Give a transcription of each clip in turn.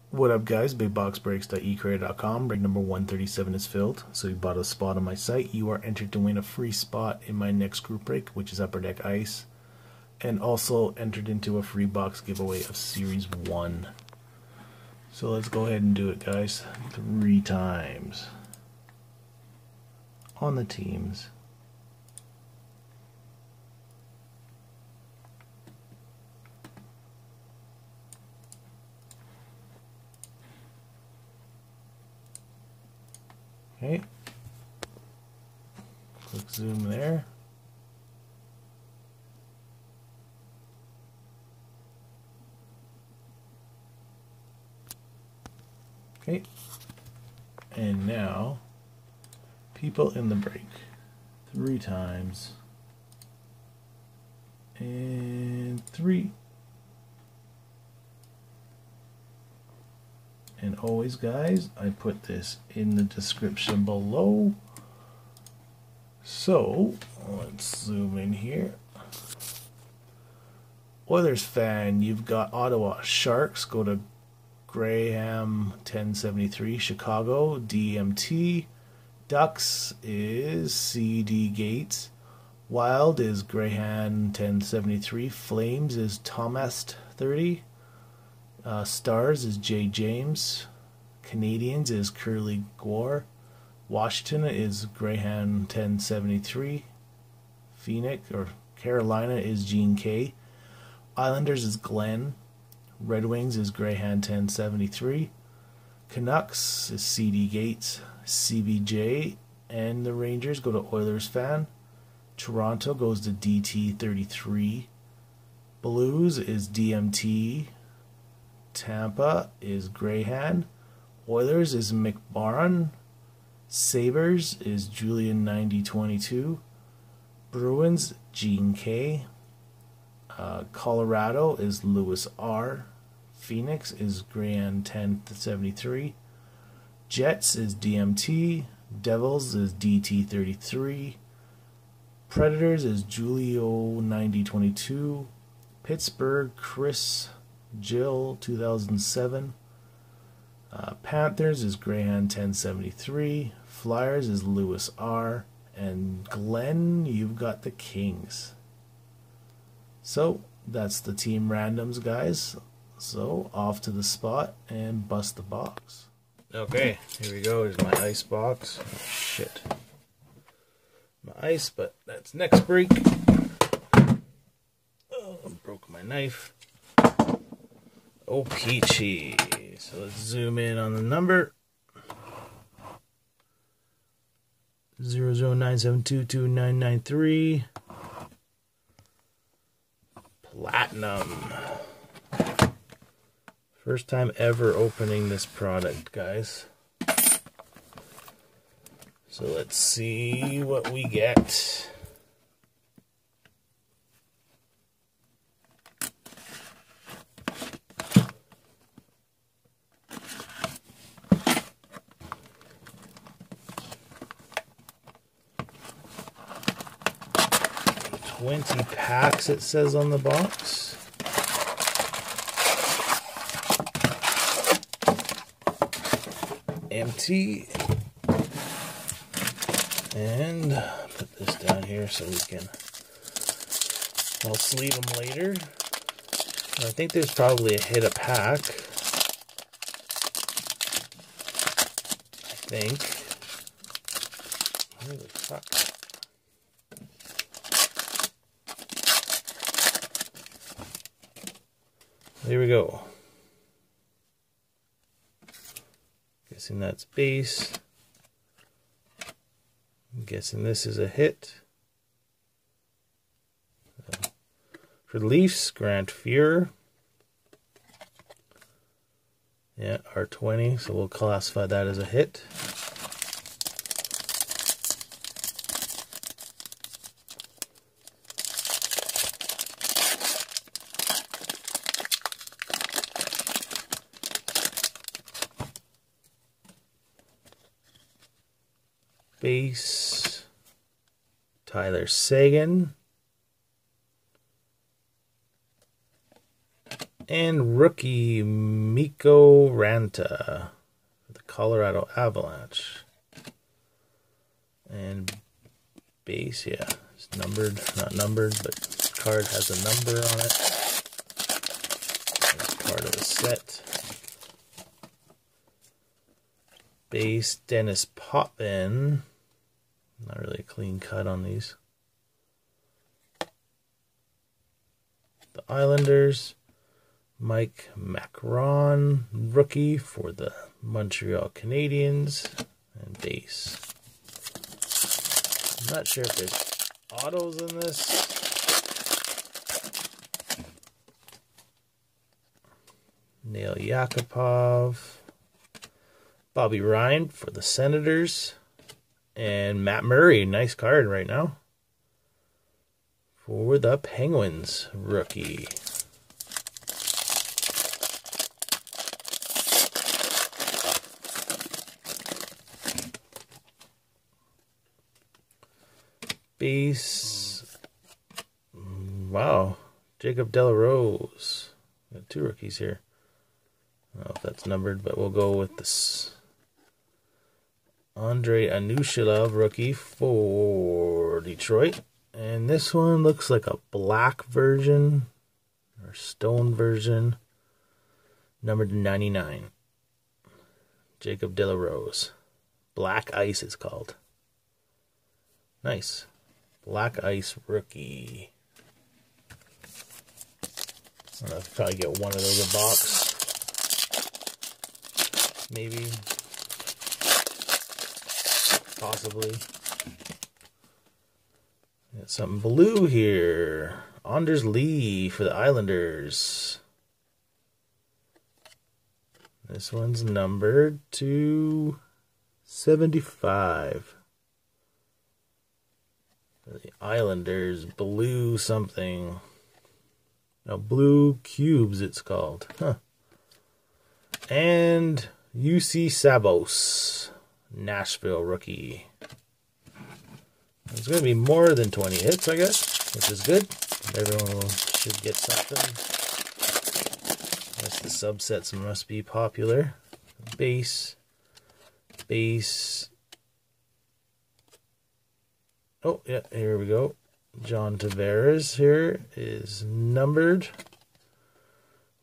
What up, guys? BigBoxBreaks.eCreator.com. Break number 137 is filled. So you bought a spot on my site. You are entered to win a free spot in my next group break, which is Upper Deck Ice. And also entered into a free box giveaway of Series 1. So let's go ahead and do it, guys. 3 times. On the teams. Okay. Click zoom there. Okay. And now, people in the break. 3 times. And 3. And always, guys, I put this in the description below. So, let's zoom in here. Oilers fan, you've got Ottawa Sharks. Go to Graham 1073. Chicago, DMT. Ducks is CD Gates. Wild is Graham 1073. Flames is Thomas 30. Stars is J. James. Canadiens is Curly Gore. Washington is Graham 1073. Phoenix or Carolina is Gene K. Islanders is Glenn. Red Wings is Graham 1073. Canucks is CD Gates. CBJ. And the Rangers go to Oilers fan. Toronto goes to DT33. Blues is DMT. Tampa is Greyhan. Oilers is McBaron. Sabres is Julian 9022. Bruins Gene K. Colorado is Lewis R. Phoenix is Graham 1073. Jets is DMT. Devils is DT33. Predators is Julio 9022. Pittsburgh Chris Jill 2007. Panthers is Graham 1073. Flyers is Lewis R. And Glenn, you've got the Kings. So that's the team randoms, guys. So off to the spot and bust the box. Okay, here we go. Here's my ice box. Oh, shit. My ice, but that's next break. Oh, I broke my knife. O-Pee-Chee. So let's zoom in on the number. 009722993. Platinum. First time ever opening this product, guys. So let's see what we get. $20 packs, it says on the box. Empty. And put this down here so we can, I'll sleeve them later. I think there's probably a hit a pack. I think. Where the fuck? There we go. Guessing that's base. I'm guessing this is a hit. For the Leafs, Grant Fuhr. Yeah, R20, so we'll classify that as a hit. Base, Tyler Seguin. And rookie Mikko Ranta for the Colorado Avalanche. And base, yeah, it's numbered, not numbered, but card has a number on it. It's part of the set. Base Dennis Potvin. Not really a clean cut on these. The Islanders. Mike Macron, rookie for the Montreal Canadiens. And base. I'm not sure if there's autos in this. Nail Yakupov. Bobby Ryan for the Senators. And Matt Murray, nice card right now. For the Penguins, rookie. Base. Wow. Jacob Delarose. Got two rookies here. I don't know if that's numbered, but we'll go with this. Andrei Anushilov, rookie for Detroit. And this one looks like a black version or stone version. Numbered 99. Jacob Delarose. Black Ice it's called. Nice. Black Ice rookie. I don't know, if probably get one of those a box. Maybe. Possibly. Got something blue here. Anders Lee for the Islanders. This one's numbered to 75. For the Islanders, blue something. No, blue cubes it's called. Huh. And UC Sabos, Nashville rookie. It's going to be more than 20 hits, I guess, which is good. Everyone should get something. Guess the subsets must be popular. Base. Oh, yeah, here we go. John Tavares here is numbered.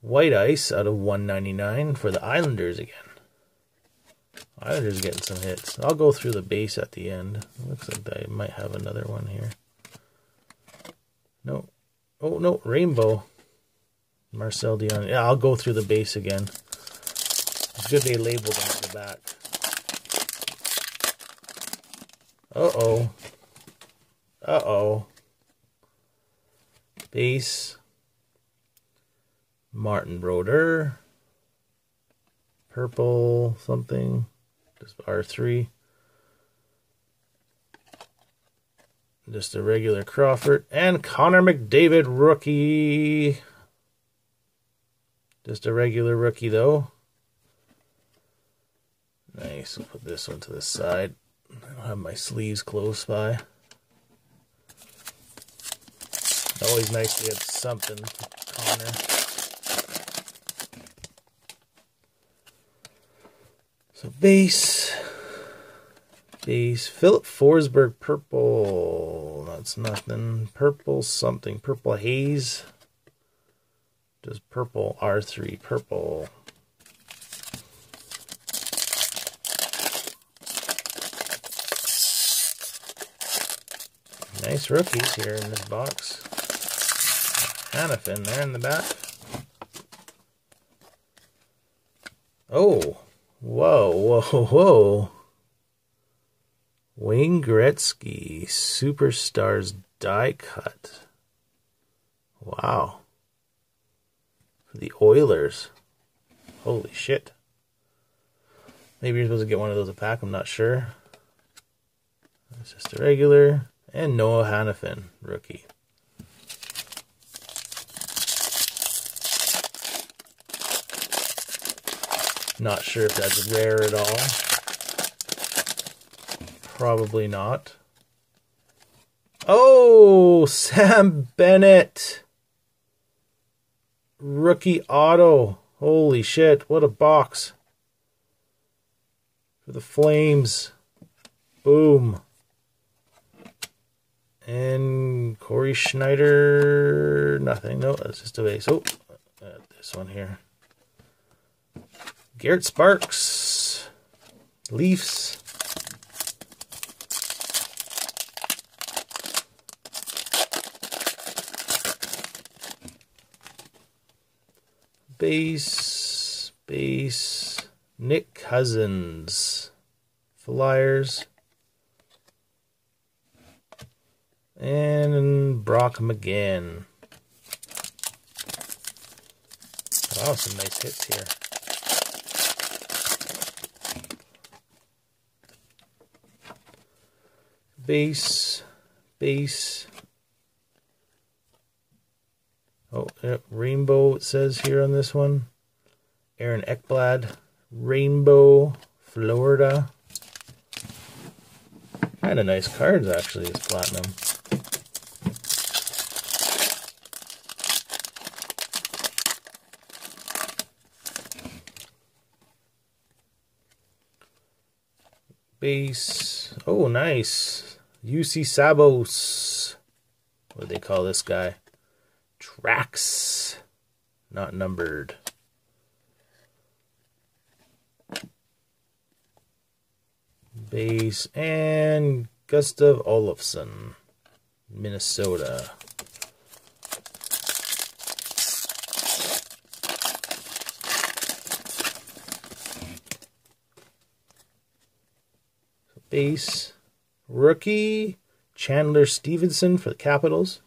White Ice out of 199 for the Islanders again. Islanders getting some hits. I'll go through the base at the end. Looks like I might have another one here. No. Oh, no. Rainbow. Marcel Dion. Yeah, I'll go through the base again. It's good they labeled them at the back. Uh-oh. Uh-oh. Base. Martin Brodeur. Purple something. Just R3. Just a regular Crawford. And Connor McDavid, rookie. Just a regular rookie, though. Nice. We'll put this one to the side. I don't have my sleeves close by. Always nice to get something for Connor. So base. Philip Forsberg, purple. That's nothing. Purple something. Purple haze. Just purple R3. Purple. Nice rookies here in this box. Hanifin there in the back. Oh. Whoa. Wayne Gretzky, Superstars die cut. Wow. For the Oilers. Holy shit. Maybe you're supposed to get one of those a pack, I'm not sure. It's just a regular. And Noah Hanifin, rookie. Not sure if that's rare at all. Probably not. Oh, Sam Bennett. rookie auto. Holy shit, what a box. For the Flames. Boom. And Corey Schneider, nothing. No, that's just a base. Oh, this one here. Garrett Sparks. Leafs. Base. Nick Cousins. Flyers. And Brock McGinn. Wow, some nice hits here. Base. Oh, yeah, rainbow it says here on this one. Aaron Ekblad. Rainbow, Florida. Kind of nice cards, actually, this platinum. Base. Oh, nice. UC Sabos. What do they call this guy? Tracks. Not numbered. Base. And Gustav Olofsson. Minnesota. Base. Rookie. Chandler Stevenson for the Capitals.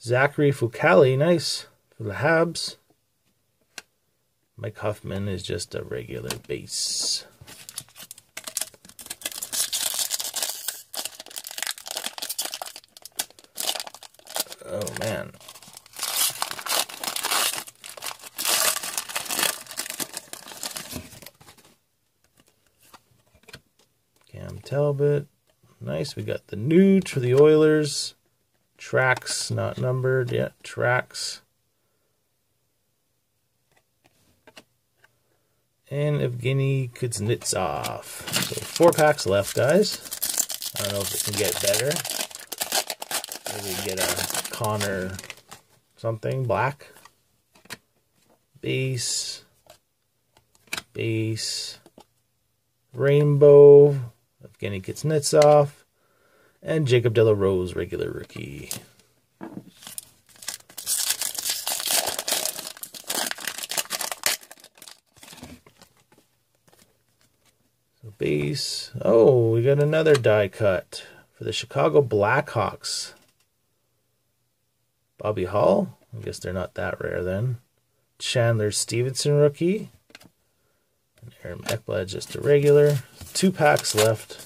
Zachary Fucale, nice, for the Habs. Mike Huffman is just a regular base. Oh, man. Cam Talbot. Nice. We got the Nuge for the Oilers. Tracks, not numbered yet. Tracks. And Evgeny Kuznetsov. So 4 packs left, guys. I don't know if it can get better. Maybe get a Connor something. Black. Base. Rainbow. Evgeny Kuznetsov. And Jacob De La Rose, regular rookie. So base. Oh, we got another die cut for the Chicago Blackhawks. Bobby Hall. I guess they're not that rare then. Chandler Stevenson, rookie. And Aaron Ekblad, just a regular. 2 packs left.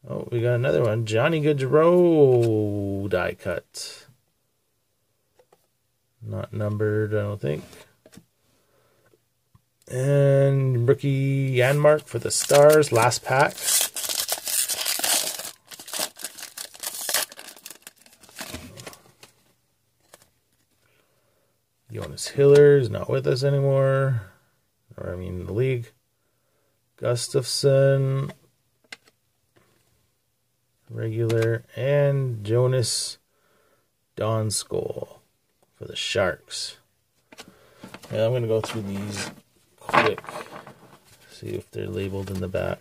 Oh, we got another one. Johnny Gaudreau die cut. Not numbered, I don't think. And rookie Janmark for the Stars. Last pack. Jonas Hiller is not with us anymore. Or, I mean, the league. Gustafsson. Regular. And Jonas Donskol for the Sharks. Yeah, I'm going to go through these quick. See if they're labeled in the back.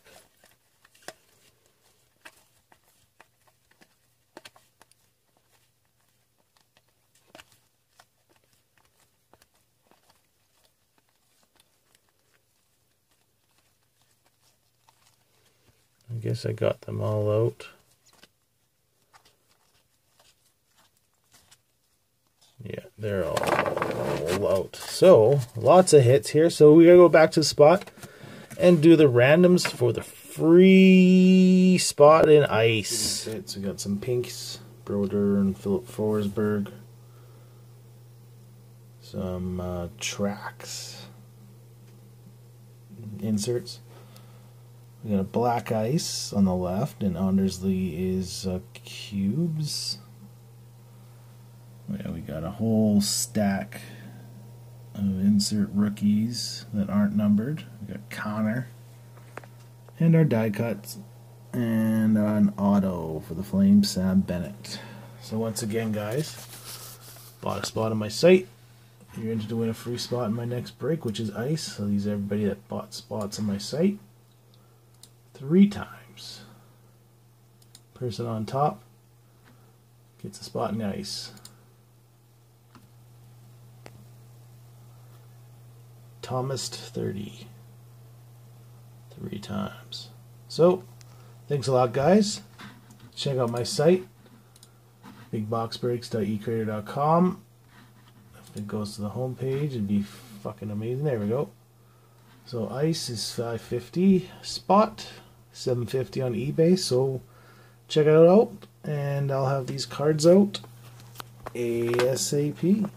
I guess I got them all out. Yeah, they're all out. So, lots of hits here. So, we got to go back to the spot and do the randoms for the free spot in ice. Hits. We got some pinks, Broder and Philip Forsberg. Some tracks. Inserts. We got a black ice on the left, and Ondersley is cubes. Yeah, we got a whole stack of insert rookies that aren't numbered. We got Connor, and our die cuts, and an auto for the Flames, Sam Bennett. So once again, guys, bought a spot on my site. You're entered to win a free spot in my next break, which is ice. So these are everybody that bought spots on my site 3 times. Person on top gets a spot in ice. Thomas 30. 3 times. So, thanks a lot, guys. Check out my site, bigboxbreaks.ecreator.com. If it goes to the home page, it'd be fucking amazing. There we go. So ice is $5.50, spot $7.50 on eBay. So check it out, and I'll have these cards out ASAP.